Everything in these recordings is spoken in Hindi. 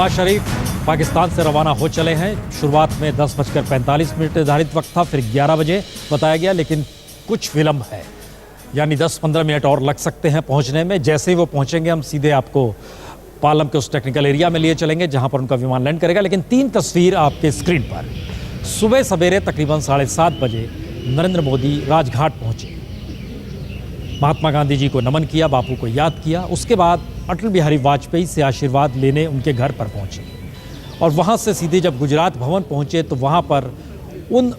नवाज शरीफ पाकिस्तान से रवाना हो चले हैं। शुरुआत में 10:45 निर्धारित वक्त था, फिर 11 बजे बताया गया, लेकिन कुछ विलंब है, यानी 10-15 मिनट और लग सकते हैं पहुंचने में। जैसे ही वो पहुंचेंगे हम सीधे आपको पालम के उस टेक्निकल एरिया में लिए चलेंगे जहां पर उनका विमान लैंड करेगा। लेकिन 3 तस्वीर आपके स्क्रीन पर। सुबह सवेरे तकरीबन 7:30 बजे नरेंद्र मोदी राजघाट पहुंचे, महात्मा गांधी जी को नमन किया, बापू को याद किया। उसके बाद अटल बिहारी वाजपेयी से आशीर्वाद लेने उनके घर पर पहुंचे और वहां से सीधे जब गुजरात भवन पहुंचे तो वहां पर उन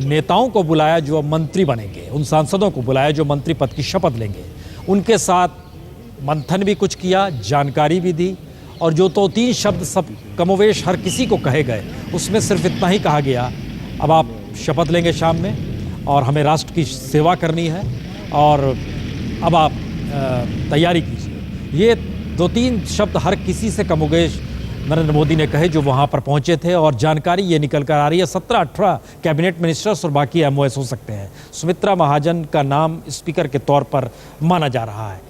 नेताओं को बुलाया जो मंत्री बनेंगे, उन सांसदों को बुलाया जो मंत्री पद की शपथ लेंगे। उनके साथ मंथन भी कुछ किया, जानकारी भी दी, और जो 2-3 शब्द सब कमोवेश हर किसी को कहे गए, उसमें सिर्फ इतना ही कहा गया, अब आप शपथ लेंगे शाम में और हमें राष्ट्र की सेवा करनी है और अब आप तैयारी कीजिए। ये 2-3 शब्द हर किसी से कमोवेश नरेंद्र मोदी ने कहे जो वहाँ पर पहुँचे थे। और जानकारी ये निकल कर आ रही है 17-18 कैबिनेट मिनिस्टर्स और बाकी MOS हो सकते हैं। सुमित्रा महाजन का नाम स्पीकर के तौर पर माना जा रहा है।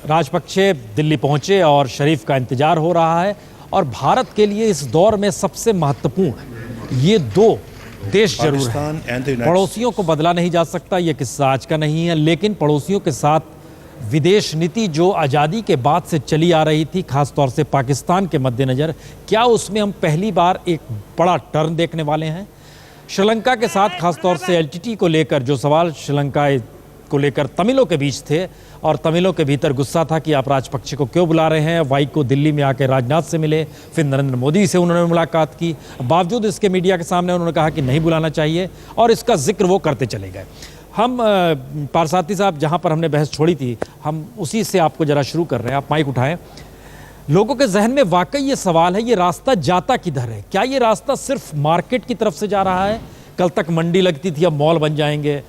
राजपक्षे दिल्ली पहुँचे और शरीफ का इंतजार हो रहा है। और भारत के लिए इस दौर में सबसे महत्वपूर्ण ये 2 देश जरूर हैं। पड़ोसियों को बदला नहीं जा सकता, ये किस्सा आज का नहीं है, लेकिन पड़ोसियों के साथ विदेश नीति जो आज़ादी के बाद से चली आ रही थी, खासतौर से पाकिस्तान के मद्देनज़र, क्या उसमें हम पहली बार एक बड़ा टर्न देखने वाले हैं? श्रीलंका के साथ खासतौर से LTT को लेकर जो सवाल श्रीलंका को लेकर तमिलों के बीच थे, और तमिलों के भीतर गुस्सा था कि आप राजपक्षे को क्यों बुला रहे हैं। वाई को दिल्ली में आकर राजनाथ से मिले, फिर नरेंद्र मोदी से उन्होंने मुलाकात की, बावजूद इसके मीडिया के सामने उन्होंने कहा कि नहीं बुलाना चाहिए, और इसका जिक्र वो करते चले गए। हम पारसाती साहब जहाँ पर हमने बहस छोड़ी थी, हम उसी से आपको ज़रा शुरू कर रहे हैं। आप माइक उठाएं। लोगों के जहन में वाकई ये सवाल है, ये रास्ता जाता किधर है? क्या ये रास्ता सिर्फ मार्केट की तरफ से जा रहा है? कल तक मंडी लगती थी, अब मॉल बन जाएंगे,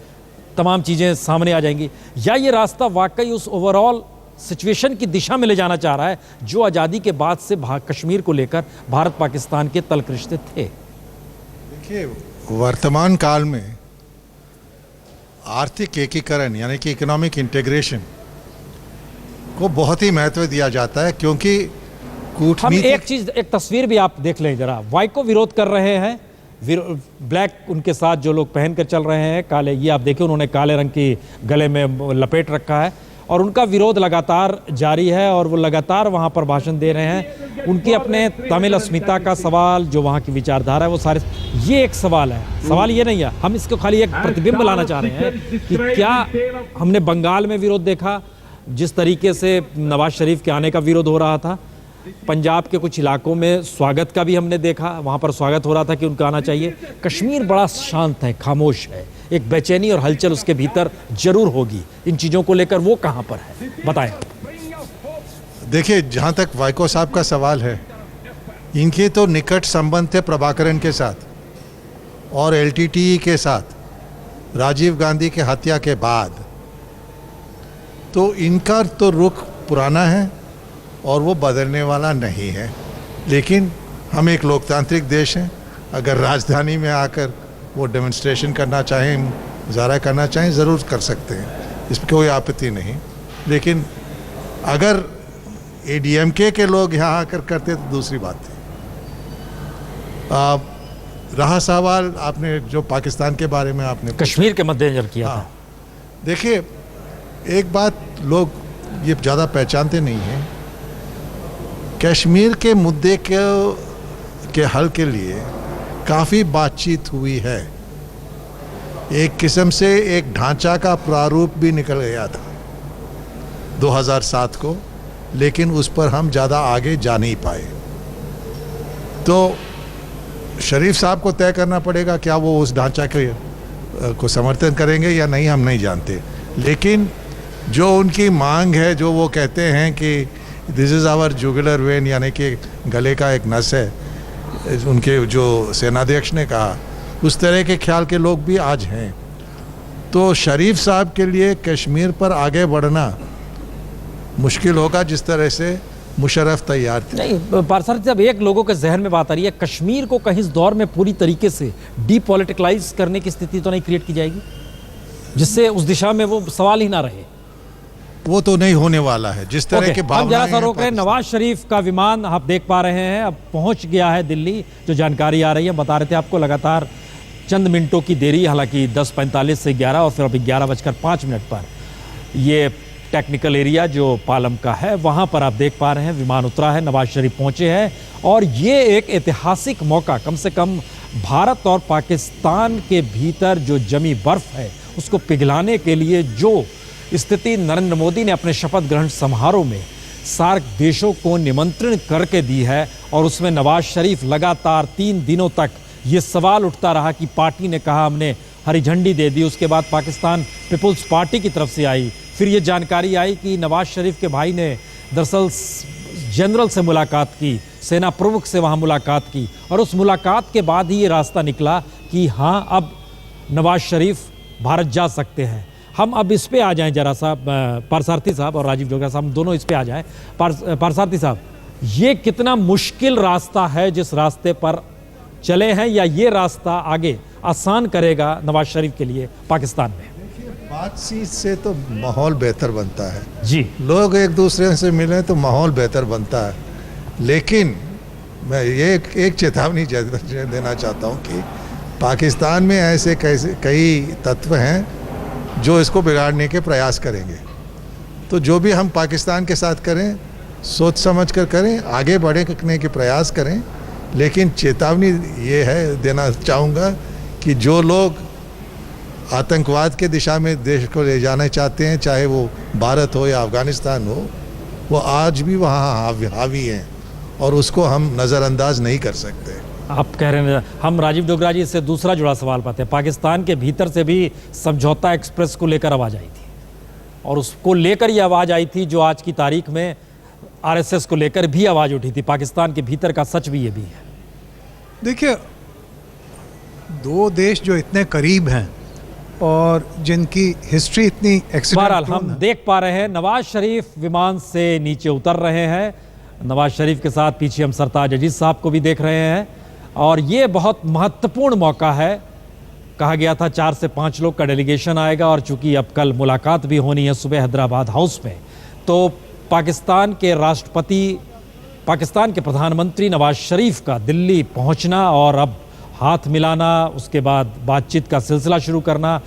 तमाम चीज़ें सामने आ जाएंगी, या ये रास्ता वाकई उस ओवरऑल सिचुएशन की दिशा में ले जाना चाह रहा है जो आज़ादी के बाद से कश्मीर को लेकर भारत पाकिस्तान के तल्ख रिश्ते थे? देखिए, वर्तमान काल में आर्थिक एकीकरण यानी कि इकोनॉमिक इंटीग्रेशन को बहुत ही महत्व दिया जाता है, क्योंकि कूटनीतिक एक तस्वीर भी आप देख लें जरा। वाई को विरोध कर रहे हैं, ब्लैक उनके साथ जो लोग पहन कर चल रहे हैं काले, ये आप देखिए उन्होंने काले रंग की गले में लपेट रखा है, और उनका विरोध लगातार जारी है और वो लगातार वहाँ पर भाषण दे रहे हैं। उनकी अपने तमिल अस्मिता का सवाल, जो वहाँ की विचारधारा है, वो सारे, ये एक सवाल है। सवाल ये नहीं है, हम इसको खाली एक प्रतिबिंब लाना चाह रहे हैं कि क्या हमने बंगाल में विरोध देखा, जिस तरीके से नवाज शरीफ के आने का विरोध हो रहा था, पंजाब के कुछ इलाकों में स्वागत का भी हमने देखा, वहाँ पर स्वागत हो रहा था कि उनका आना चाहिए। कश्मीर बड़ा शांत है, खामोश है, एक बेचैनी और हलचल उसके भीतर जरूर होगी। इन चीज़ों को लेकर वो कहाँ पर है, बताएं। देखिए, जहाँ तक वाइको साहब का सवाल है, इनके तो निकट संबंध थे प्रभाकरन के साथ और LTTE के साथ राजीव गांधी के हत्या के बाद, तो इनका तो रुख पुराना है और वो बदलने वाला नहीं है। लेकिन हम एक लोकतांत्रिक देश हैं, अगर राजधानी में आकर वो डेमोन्स्ट्रेशन करना चाहें, मुजाहरा करना चाहें, ज़रूर कर सकते हैं, इसमें कोई आपत्ति नहीं। लेकिन अगर ADMK के लोग यहाँ आकर करते तो दूसरी बात थी। रहा सवाल आपने जो पाकिस्तान के बारे में आपने कश्मीर के मद्देनजर किया था। देखिए, एक बात लोग ये ज़्यादा पहचानते नहीं हैं, कश्मीर के मुद्दे के हल के लिए काफ़ी बातचीत हुई है। एक किस्म से एक ढांचा का प्रारूप भी निकल गया था 2007 को, लेकिन उस पर हम ज़्यादा आगे जा नहीं पाए। तो शरीफ साहब को तय करना पड़ेगा क्या वो उस ढांचा को समर्थन करेंगे या नहीं, हम नहीं जानते। लेकिन जो उनकी मांग है, जो वो कहते हैं कि this is our jugular vein, यानी कि गले का एक नस है, उनके जो सेनाध्यक्ष ने कहा, उस तरह के ख्याल के लोग भी आज हैं। तो शरीफ साहब के लिए कश्मीर पर आगे बढ़ना मुश्किल होगा जिस तरह से मुशर्रफ तैयार थे। नहीं पारसारथी साहब, एक लोगों के जहन में बात आ रही है, कश्मीर को कहीं इस दौर में पूरी तरीके से डीपॉलिटिकलाइज करने की स्थिति तो नहीं क्रिएट की जाएगी, जिससे उस दिशा में वो सवाल ही ना रहे? वो तो नहीं होने वाला है। जिस तरह के हम जरा भावनाएं सा हैं रोक रहे हैं। पाकिस्तान- नवाज शरीफ का विमान आप देख पा रहे हैं अब पहुंच गया है दिल्ली। जो जानकारी आ रही है, बता रहे थे आपको, लगातार चंद मिनटों की देरी, हालांकि 10:45 से 11 और फिर अभी 11:05 पर ये टेक्निकल एरिया जो पालम का है वहां पर आप देख पा रहे हैं विमान उतरा है, नवाज शरीफ पहुंचे हैं। और ये एक ऐतिहासिक मौका, कम से कम भारत और पाकिस्तान के भीतर जो जमी बर्फ है उसको पिघलाने के लिए जो स्थिति नरेंद्र मोदी ने अपने शपथ ग्रहण समारोह में सार्क देशों को निमंत्रण करके दी है, और उसमें नवाज शरीफ लगातार 3 दिनों तक ये सवाल उठता रहा कि पार्टी ने कहा हमने हरी झंडी दे दी। उसके बाद पाकिस्तान पीपुल्स पार्टी की तरफ से आई, फिर ये जानकारी आई कि नवाज शरीफ के भाई ने दरअसल जनरल से मुलाकात की, सेना प्रमुख से वहाँ मुलाकात की, और उस मुलाकात के बाद ही ये रास्ता निकला कि हाँ अब नवाज शरीफ भारत जा सकते हैं। हम अब इस पे आ जाएं जरा सा, पारसारथी साहब और राजीव डोगरा साहब, हम दोनों इस पे आ जाएं। पारसारथी साहब, ये कितना मुश्किल रास्ता है जिस रास्ते पर चले हैं, या ये रास्ता आगे आसान करेगा नवाज शरीफ के लिए पाकिस्तान में? बातचीत से तो माहौल बेहतर बनता है जी, लोग एक दूसरे से मिलें तो माहौल बेहतर बनता है। लेकिन मैं ये एक चेतावनी देना चाहता हूँ कि पाकिस्तान में ऐसे कई तत्व हैं जो इसको बिगाड़ने के प्रयास करेंगे। तो जो भी हम पाकिस्तान के साथ करें सोच समझ कर करें, आगे बढ़ने के प्रयास करें। लेकिन चेतावनी ये है देना चाहूँगा कि जो लोग आतंकवाद के दिशा में देश को ले जाना चाहते हैं, चाहे वो भारत हो या अफ़गानिस्तान हो, वो आज भी वहाँ हावी हैं और उसको हम नज़रअंदाज नहीं कर सकते। आप कह रहे हैं। हम राजीव डोगरा जी से दूसरा जुड़ा सवाल पाते हैं। पाकिस्तान के भीतर से भी समझौता एक्सप्रेस को लेकर आवाज़ आई थी, और उसको लेकर ये आवाज़ आई थी जो आज की तारीख में आरएसएस को लेकर भी आवाज़ उठी थी। पाकिस्तान के भीतर का सच भी ये भी है। देखिए, दो देश जो इतने करीब हैं और जिनकी हिस्ट्री इतनी बहरहाल एक्सीडेंट हम देख पा रहे हैं नवाज शरीफ विमान से नीचे उतर रहे हैं। नवाज शरीफ के साथ पीछे हम सरताज अजीज साहब को भी देख रहे हैं, और ये बहुत महत्वपूर्ण मौका है। कहा गया था 4 से 5 लोग का डेलीगेशन आएगा, और चूंकि अब कल मुलाकात भी होनी है सुबह हैदराबाद हाउस में, तो पाकिस्तान के राष्ट्रपति, पाकिस्तान के प्रधानमंत्री नवाज शरीफ का दिल्ली पहुंचना और अब हाथ मिलाना, उसके बाद बातचीत का सिलसिला शुरू करना।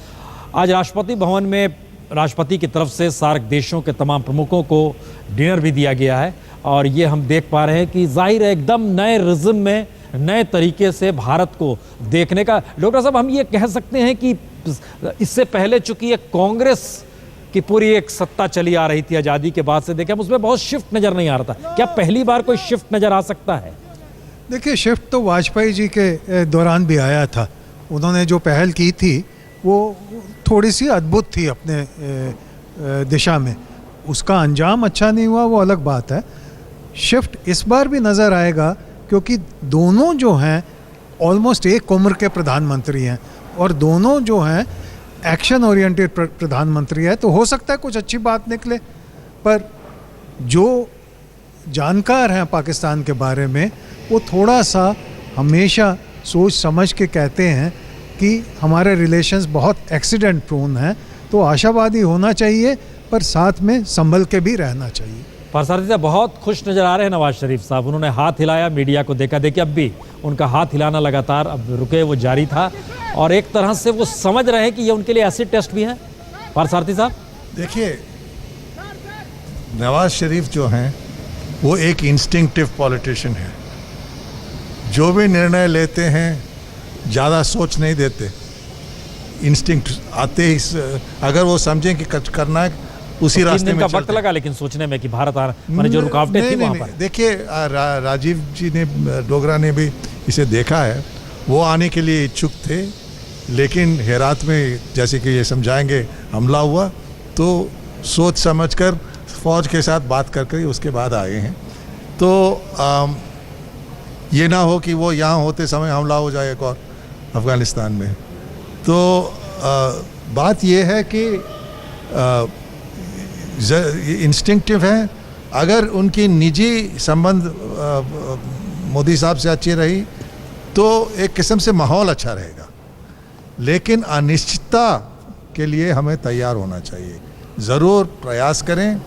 आज राष्ट्रपति भवन में राष्ट्रपति की तरफ से सार्क देशों के तमाम प्रमुखों को डिनर भी दिया गया है, और ये हम देख पा रहे हैं कि जाहिर है एकदम नए रिज्म में, नए तरीके से भारत को देखने का। डॉक्टर साहब, हम ये कह सकते हैं कि इससे पहले चूंकि एक कांग्रेस की पूरी एक सत्ता चली आ रही थी आज़ादी के बाद से, देखें हम उसमें बहुत शिफ्ट नज़र नहीं आ रहा था। क्या पहली बार कोई शिफ्ट नज़र आ सकता है? देखिए, शिफ्ट तो वाजपेयी जी के दौरान भी आया था। उन्होंने जो पहल की थी वो थोड़ी सी अद्भुत थी अपने दिशा में। उसका अंजाम अच्छा नहीं हुआ, वो अलग बात है। शिफ्ट इस बार भी नज़र आएगा क्योंकि दोनों जो हैं ऑलमोस्ट एक उम्र के प्रधानमंत्री हैं, और दोनों जो हैं एक्शन ओरिएंटेड प्रधानमंत्री है। तो हो सकता है कुछ अच्छी बात निकले, पर जो जानकार हैं पाकिस्तान के बारे में वो थोड़ा सा हमेशा सोच समझ के कहते हैं कि हमारे रिलेशंस बहुत एक्सीडेंट प्रोन हैं। तो आशावादी होना चाहिए, पर साथ में संभल के भी रहना चाहिए। पारसारथी साहब, बहुत खुश नज़र आ रहे हैं नवाज शरीफ साहब। उन्होंने हाथ हिलाया, मीडिया को देखा। देखिए, अब भी उनका हाथ हिलाना लगातार अब रुके वो जारी था, और एक तरह से वो समझ रहे हैं कि ये उनके लिए एसिड टेस्ट भी है। पारसारथी साहब, देखिए, नवाज शरीफ जो हैं वो एक इंस्टिंक्टिव पॉलिटिशियन है। जो भी निर्णय लेते हैं ज़्यादा सोच नहीं देते, इंस्टिंक्ट आते ही अगर वो समझें कि कुछ करना है उसी रास्ते में का वक्त लगा लेकिन सोचने में कि भारत माने जो रुकावटें थी वहाँ पर। देखिए, राजीव जी ने, डोगरा ने भी इसे देखा है। वो आने के लिए इच्छुक थे, लेकिन हेरात में जैसे कि ये समझाएंगे हमला हुआ, तो सोच समझकर फौज के साथ बात करके उसके बाद आए हैं। तो ये ना हो कि वो यहाँ होते समय हमला हो जाए एक और अफ़गानिस्तान में। तो बात ये है कि इंस्टिंक्टिव है। अगर उनकी निजी संबंध मोदी साहब से अच्छी रही तो एक किस्म से माहौल अच्छा रहेगा, लेकिन अनिश्चितता के लिए हमें तैयार होना चाहिए। ज़रूर प्रयास करें,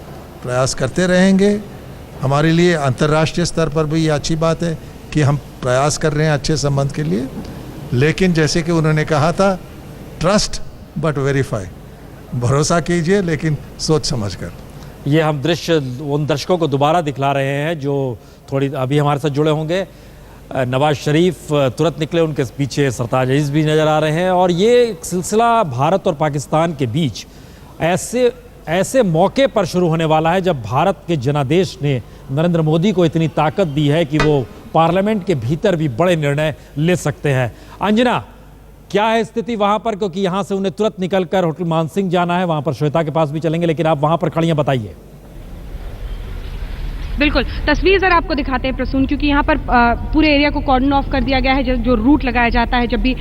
प्रयास करते रहेंगे। हमारे लिए अंतर्राष्ट्रीय स्तर पर भी ये अच्छी बात है कि हम प्रयास कर रहे हैं अच्छे संबंध के लिए, लेकिन जैसे कि उन्होंने कहा था, ट्रस्ट बट वेरीफाई, भरोसा कीजिए लेकिन सोच समझ कर। ये हम दृश्य उन दर्शकों को दोबारा दिखला रहे हैं जो थोड़ी अभी हमारे साथ जुड़े होंगे। नवाज शरीफ तुरंत निकले, उनके पीछे सरताज अजीज भी नज़र आ रहे हैं, और ये सिलसिला भारत और पाकिस्तान के बीच ऐसे मौके पर शुरू होने वाला है जब भारत के जनादेश ने नरेंद्र मोदी को इतनी ताकत दी है कि वो पार्लियामेंट के भीतर भी बड़े निर्णय ले सकते हैं। अंजना, क्या है स्थिति वहां पर, क्योंकि यहां से उन्हें तुरंत निकलकर होटल मानसिंह जाना है, वहां पर श्वेता के पास भी चलेंगे, लेकिन आप वहां पर खड़ी हैं, बताइए। बिल्कुल, तस्वीर जरा आपको दिखाते हैं प्रसून, क्योंकि यहाँ पर पूरे एरिया को कॉर्डन ऑफ कर दिया गया है। जो रूट लगाया जाता है, जब भी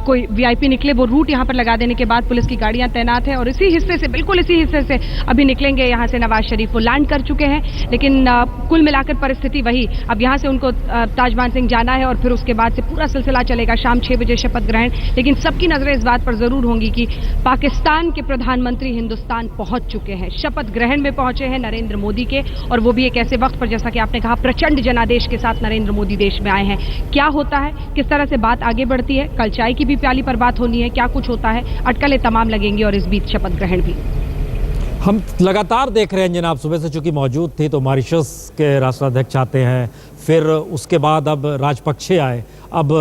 कोई वीआईपी निकले, वो रूट यहाँ पर लगा देने के बाद पुलिस की गाड़ियां तैनात है, और इसी हिस्से से, बिल्कुल इसी हिस्से से अभी निकलेंगे यहाँ से नवाज शरीफ। वो लैंड कर चुके हैं, लेकिन कुल मिलाकर परिस्थिति वही, अब यहाँ से उनको ताज मानसिंह जाना है, और फिर उसके बाद से पूरा सिलसिला चलेगा शाम 6 बजे शपथ ग्रहण। लेकिन सबकी नजरें इस बात पर जरूर होंगी कि पाकिस्तान के प्रधानमंत्री हिंदुस्तान पहुंच चुके हैं, शपथ ग्रहण में पहुंचे हैं नरेंद्र मोदी के, और वो भी एक ऐसे वक्त पर, जैसा कि आपने कहा, प्रचंड जनादेश के साथ नरेंद्र मोदी देश में आए हैं। क्या होता है, किस तरह से बात आगे बढ़ती है, कल चाय की भी प्याली पर बात होनी है, क्या कुछ होता है, अटकलें तमाम लगेंगी, और इस बीच शपथ ग्रहण भी हम लगातार देख रहे हैं जनाब, सुबह से चूंकि मौजूद थी, तो मॉरिशस के राष्ट्राध्यक्ष आते हैं, फिर उसके बाद अब राजपक्षे आए, अब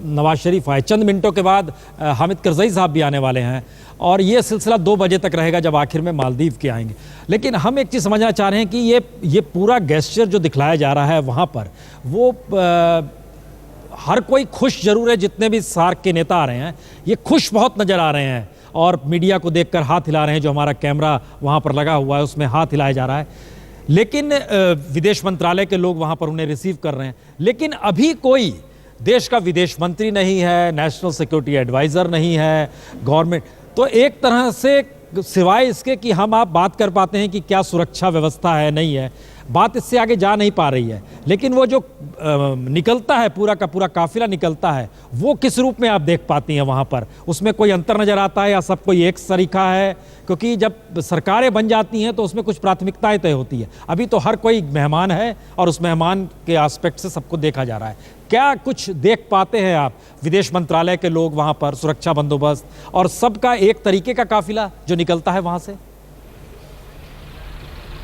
नवाज शरीफ आए, चंद मिनटों के बाद हामिद करजई साहब भी आने वाले हैं, और ये सिलसिला 2 बजे तक रहेगा जब आखिर में मालदीव के आएंगे। लेकिन हम एक चीज़ समझना चाह रहे हैं कि ये पूरा गेस्चर जो दिखलाया जा रहा है वहाँ पर, वो हर कोई खुश जरूर है, जितने भी सार्क के नेता आ रहे हैं ये खुश बहुत नज़र आ रहे हैं, और मीडिया को देखकर हाथ हिला रहे हैं। जो हमारा कैमरा वहाँ पर लगा हुआ है उसमें हाथ हिलाया जा रहा है, लेकिन विदेश मंत्रालय के लोग वहाँ पर उन्हें रिसीव कर रहे हैं। लेकिन अभी कोई देश का विदेश मंत्री नहीं है, नेशनल सिक्योरिटी एडवाइज़र नहीं है, गवर्नमेंट, तो एक तरह से सिवाय इसके कि हम आप बात कर पाते हैं कि क्या सुरक्षा व्यवस्था है, नहीं है, बात इससे आगे जा नहीं पा रही है। लेकिन वो जो निकलता है, पूरा का पूरा काफिला निकलता है, वो किस रूप में आप देख पाती हैं वहाँ पर, उसमें कोई अंतर नज़र आता है या सब कोई एक तरीका है? क्योंकि जब सरकारें बन जाती हैं तो उसमें कुछ प्राथमिकताएं तय होती है। अभी तो हर कोई मेहमान है और उस मेहमान के एस्पेक्ट से सबको देखा जा रहा है। क्या कुछ देख पाते हैं आप, विदेश मंत्रालय के लोग वहाँ पर, सुरक्षा बंदोबस्त और सबका एक तरीके का काफिला जो निकलता है वहाँ से?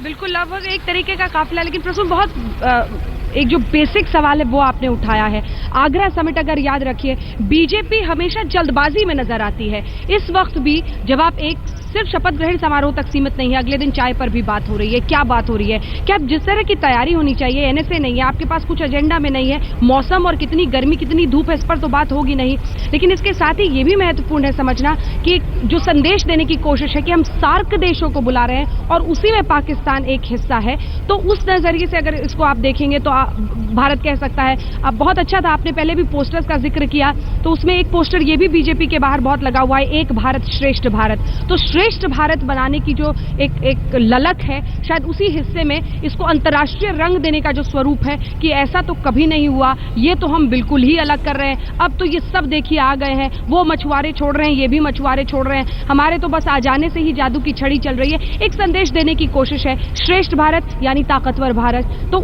बिल्कुल, लगभग एक तरीके का काफिला। लेकिन प्रसून, बहुत एक जो बेसिक सवाल है वो आपने उठाया है। आगरा समिट, अगर याद रखिए, बीजेपी हमेशा जल्दबाजी में नजर आती है। इस वक्त भी जब आप एक सिर्फ शपथ ग्रहण समारोह तक सीमित नहीं है, अगले दिन चाय पर भी बात हो रही है। क्या बात हो रही है? क्या जिस तरह की तैयारी होनी चाहिए, एनएसए नहीं है, आपके पास कुछ एजेंडा में नहीं है, मौसम और कितनी गर्मी कितनी धूप है, इस पर तो बात होगी नहीं। लेकिन इसके साथ ही ये भी महत्वपूर्ण है समझना कि जो संदेश देने की कोशिश है कि हम सार्क देशों को बुला रहे हैं और उसी में पाकिस्तान एक हिस्सा है, तो उस नजरिए से अगर इसको आप देखेंगे तो भारत कह सकता है। अब बहुत अच्छा था, आपने पहले भी पोस्टर्स का जिक्र किया, तो उसमें एक पोस्टर ये भी बीजेपी के बाहर बहुत लगा हुआ है, एक भारत श्रेष्ठ भारत। तो श्रेष्ठ भारत बनाने की जो एक ललक है, शायद उसी हिस्से में इसको अंतर्राष्ट्रीय रंग देने का जो स्वरूप है कि ऐसा तो कभी नहीं हुआ, ये तो हम बिल्कुल ही अलग कर रहे हैं। अब तो ये सब देखिए आ गए हैं, वो मछुआरे छोड़ रहे हैं, ये भी मछुआरे छोड़ रहे हैं, हमारे तो बस आ जाने से ही जादू की छड़ी चल रही है। एक संदेश देने की कोशिश है, श्रेष्ठ भारत यानी ताकतवर भारत। तो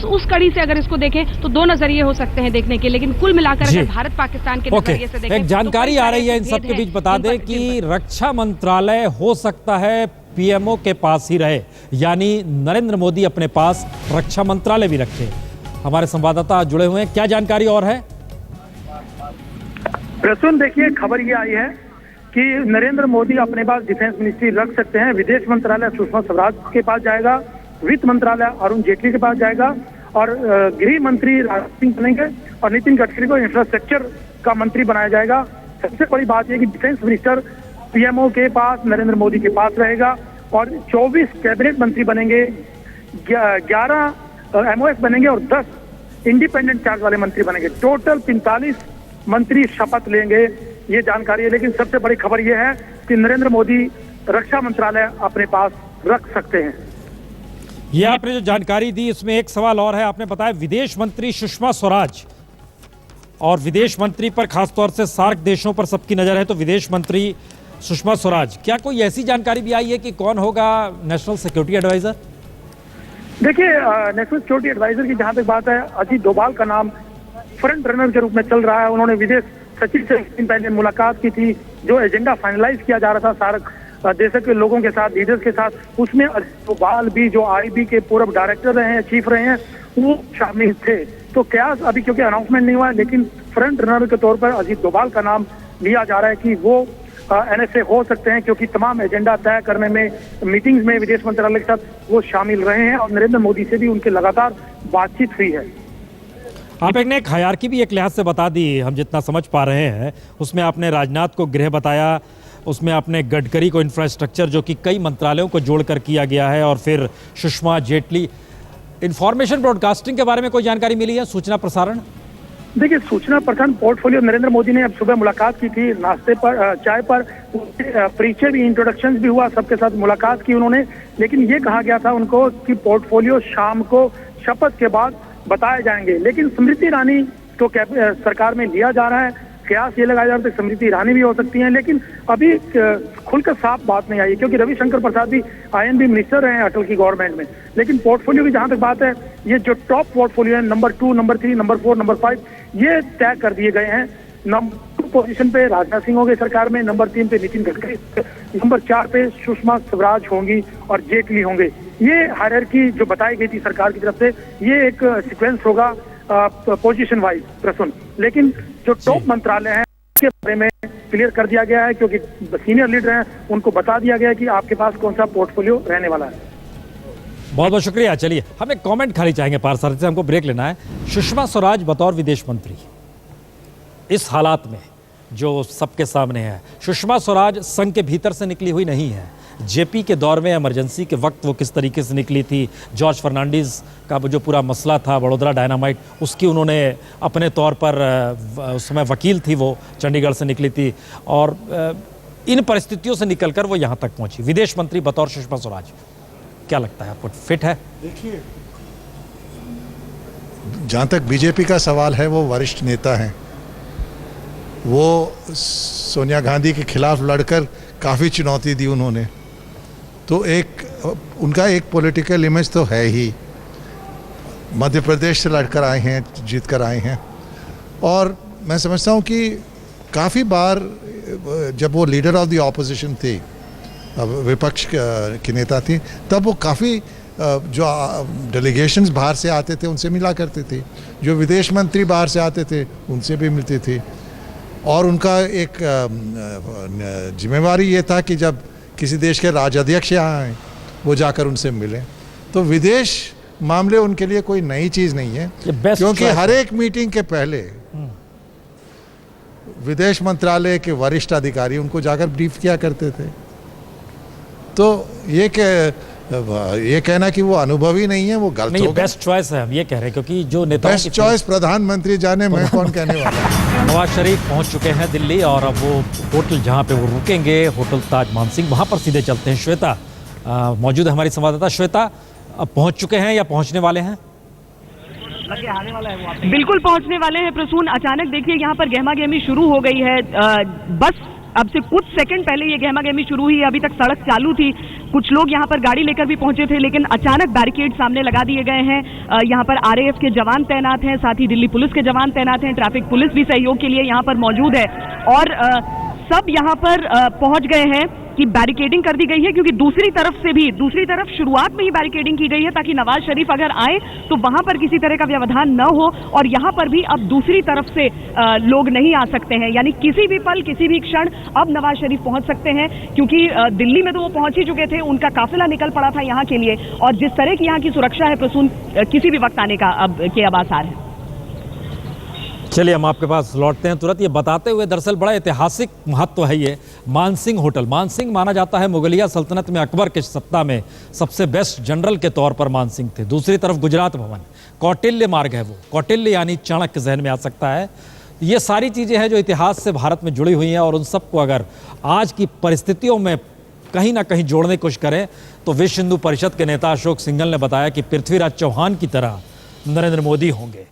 उस कड़ी से अगर इसको देखें तो दो नजरिए हो सकते हैं देखने के, लेकिन कुल मिलाकर अगर भारत पाकिस्तान के नजरिए से देखें, एक जानकारी आ रही है इन सबके बीच, बता दें कि रक्षा मंत्रालय हो सकता है पीएमओ के पास ही रहे, यानी नरेंद्र मोदी अपने पास रक्षा मंत्रालय भी रखे। हमारे संवाददाता जुड़े हुए हैं, क्या जानकारी और है? प्रसून, देखिए खबर ये आई है कि नरेंद्र मोदी अपने पास डिफेंस मिनिस्ट्री रख सकते हैं। विदेश मंत्रालय सुषमा स्वराज के पास जाएगा, वित्त मंत्रालय अरुण जेटली के पास जाएगा, और गृह मंत्री राजनाथ सिंह बनेंगे, और नितिन गडकरी को इंफ्रास्ट्रक्चर का मंत्री बनाया जाएगा। सबसे बड़ी बात यह कि डिफेंस मिनिस्टर पीएमओ के पास, नरेंद्र मोदी के पास रहेगा, और 24 कैबिनेट मंत्री बनेंगे, 11 एमओएस बनेंगे और 10 इंडिपेंडेंट चार्ज वाले मंत्री बनेंगे। टोटल 45 मंत्री शपथ लेंगे, ये जानकारी है। लेकिन सबसे बड़ी खबर यह है कि नरेंद्र मोदी रक्षा मंत्रालय अपने पास रख सकते हैं। ये आपने जो जानकारी दी, इसमें एक सवाल और है। आपने बताया विदेश मंत्री सुषमा स्वराज, और विदेश मंत्री पर खासतौर से सार्क देशों पर सबकी नजर है, तो विदेश मंत्री सुषमा स्वराज, क्या कोई ऐसी जानकारी भी आई है कि कौन होगा नेशनल सिक्योरिटी एडवाइजर? देखिए, नेशनल सिक्योरिटी एडवाइजर की जहां तक बात है, अजीत डोभाल का नाम फ्रंट रनर के रूप में चल रहा है। उन्होंने विदेश सचिव से एक दिन पहले मुलाकात की थी। जो एजेंडा फाइनलाइज किया जा रहा था सार्क देशों के लोगों के साथ, लीडर्स के साथ, उसमें अजीत डोभाल भी, जो आईबी के पूर्व डायरेक्टर रहे हैं, चीफ रहे हैं, वो शामिल थे। तो क्या अभी क्योंकि अनाउंसमेंट नहीं हुआ है, लेकिन फ्रंट रनर के तौर पर अजीत डोभाल का नाम लिया जा रहा है कि वो एनएसए हो सकते हैं, क्योंकि तमाम एजेंडा तय करने में, मीटिंग्स में विदेश मंत्रालय के साथ वो शामिल रहे हैं और नरेंद्र मोदी से भी उनके लगातार बातचीत हुई है। आप एक ने एक हायरार्की भी एक लिहाज से बता दी, हम जितना समझ पा रहे हैं उसमें आपने राजनाथ को गृह बताया, उसमें आपने गडकरी को इंफ्रास्ट्रक्चर, जो कि कई मंत्रालयों को जोड़कर किया गया है, और फिर सुषमा, जेटली। इंफॉर्मेशन ब्रॉडकास्टिंग के बारे में कोई जानकारी मिली है, सूचना प्रसारण? देखिए, सूचना प्रसारण पोर्टफोलियो नरेंद्र मोदी ने अब सुबह मुलाकात की थी, नाश्ते पर, चाय पर, परिचय भी, इंट्रोडक्शन भी हुआ, सबके साथ मुलाकात की उन्होंने। लेकिन ये कहा गया था उनको कि पोर्टफोलियो शाम को शपथ के बाद बताए जाएंगे। लेकिन स्मृति ईरानी को सरकार में लिया जा रहा है। कयास ये लगाया जा रहा है कि स्मृति ईरानी भी हो सकती हैं, लेकिन अभी खुलकर साफ बात नहीं आई, क्योंकि रविशंकर प्रसाद भी आईएनबी मिनिस्टर रहे हैं अटल की गवर्नमेंट में। लेकिन पोर्टफोलियो की जहां तक बात है, ये जो टॉप पोर्टफोलियो है, नंबर 2, नंबर 3, नंबर 4, नंबर 5, ये तय कर दिए गए हैं। नंबर 2 पोजीशन पे राजनाथ सिंह होंगे सरकार में, नंबर 3 पे नितिन गडकरी, नंबर 4 पे सुषमा स्वराज होंगी और जेटली होंगे। ये हायरार्की जो बताई गई थी सरकार की तरफ से, ये एक सीक्वेंस होगा पोजीशन वाइज प्रसून। लेकिन जो टॉप मंत्रालय हैं उसके बारे में क्लियर कर दिया गया है, क्योंकि सीनियर लीडर हैं, उनको बता दिया गया है कि आपके पास कौन सा पोर्टफोलियो रहने वाला है। बहुत बहुत शुक्रिया। चलिए, हम एक कमेंट खाली चाहेंगे पारसारथी से, हमको ब्रेक लेना है। सुषमा स्वराज बतौर विदेश मंत्री इस हालात में जो सबके सामने है, सुषमा स्वराज संघ के भीतर से निकली हुई नहीं है। जेपी के दौर में, इमरजेंसी के वक्त वो किस तरीके से निकली थी, जॉर्ज फर्नांडिस का जो पूरा मसला था, वडोदरा डायनामाइट, उसकी उन्होंने अपने तौर पर, उस समय वकील थी वो, चंडीगढ़ से निकली थी, और इन परिस्थितियों से निकलकर वो यहाँ तक पहुंची। विदेश मंत्री बतौर सुषमा स्वराज, क्या लगता है आपको, फिट है? देखिए, जहाँ तक बीजेपी का सवाल है, वो वरिष्ठ नेता हैं। वो सोनिया गांधी के खिलाफ लड़कर काफ़ी चुनौती दी उन्होंने, तो उनका एक पॉलिटिकल इमेज तो है ही। मध्य प्रदेश से लड़कर आए हैं, जीत कर आए हैं, और मैं समझता हूँ कि काफ़ी बार जब वो लीडर ऑफ द ऑपोजिशन थे, विपक्ष की नेता थी, तब वो काफ़ी जो डेलीगेशंस बाहर से आते थे उनसे मिला करते थे, जो विदेश मंत्री बाहर से आते थे उनसे भी मिलते थे, और उनका एक जिम्मेवारी ये था कि जब किसी देश के राजाध्यक्ष यहाँ आए, वो जाकर उनसे मिले। तो विदेश मामले उनके लिए कोई नई चीज़ नहीं है, क्योंकि हर एक मीटिंग के पहले विदेश मंत्रालय के वरिष्ठ अधिकारी उनको जाकर ब्रीफ किया करते थे। तो ये कहना कि वो अनुभवी नहीं है, वो गलत होगा। बेस्ट चॉइस है, हम ये कह रहे हैं, क्योंकि जो नेताओं बेस्ट चॉइस प्रधानमंत्री जाने, मैं कौन कहने वाला। नवाज शरीफ पहुंच चुके हैं दिल्ली, और अब वो होटल जहां पे वो रुकेंगे, होटल ताज मानसिंह, वहां पर सीधे चलते हैं। श्वेता मौजूद है हमारी संवाददाता। श्वेता, अब पहुंच चुके हैं या पहुंचने वाले हैं? बिल्कुल पहुंचने वाले हैं प्रसून। अचानक देखिए यहाँ पर गहमा गहमी शुरू हो गई है। बस अब से कुछ सेकंड पहले ये गहमा गहमी शुरू हुई है, अभी तक सड़क चालू थी। कुछ लोग यहाँ पर गाड़ी लेकर भी पहुंचे थे, लेकिन अचानक बैरिकेड सामने लगा दिए गए हैं। यहाँ पर आरएएफ के जवान तैनात हैं, साथ ही दिल्ली पुलिस के जवान तैनात हैं, ट्रैफिक पुलिस भी सहयोग के लिए यहाँ पर मौजूद है, और सब यहाँ पर पहुंच गए हैं कि बैरिकेडिंग कर दी गई है, क्योंकि दूसरी तरफ शुरुआत में ही बैरिकेडिंग की गई है, ताकि नवाज शरीफ अगर आए तो वहां पर किसी तरह का व्यवधान न हो, और यहां पर भी अब दूसरी तरफ से लोग नहीं आ सकते हैं। यानी किसी भी पल, किसी भी क्षण अब नवाज शरीफ पहुंच सकते हैं, क्योंकि दिल्ली में तो वो पहुंच ही चुके थे, उनका काफिला निकल पड़ा था यहाँ के लिए, और जिस तरह की यहाँ की सुरक्षा है प्रसून, किसी भी वक्त आने का अब आसार है। चलिए, हम आपके पास लौटते हैं तुरंत, ये बताते हुए दरअसल बड़ा ऐतिहासिक महत्व है ये मानसिंह होटल। मानसिंह माना जाता है मुगलिया सल्तनत में अकबर के सत्ता में सबसे बेस्ट जनरल के तौर पर मानसिंह थे। दूसरी तरफ गुजरात भवन, कौटिल्य मार्ग है वो, कौटिल्य यानी चाणक्य जहन में आ सकता है। ये सारी चीज़ें हैं जो इतिहास से भारत में जुड़ी हुई हैं, और उन सबको अगर आज की परिस्थितियों में कहीं ना कहीं जोड़ने की कोशिश करें तो विश्व हिंदू परिषद के नेता अशोक सिंघल ने बताया कि पृथ्वीराज चौहान की तरह नरेंद्र मोदी होंगे।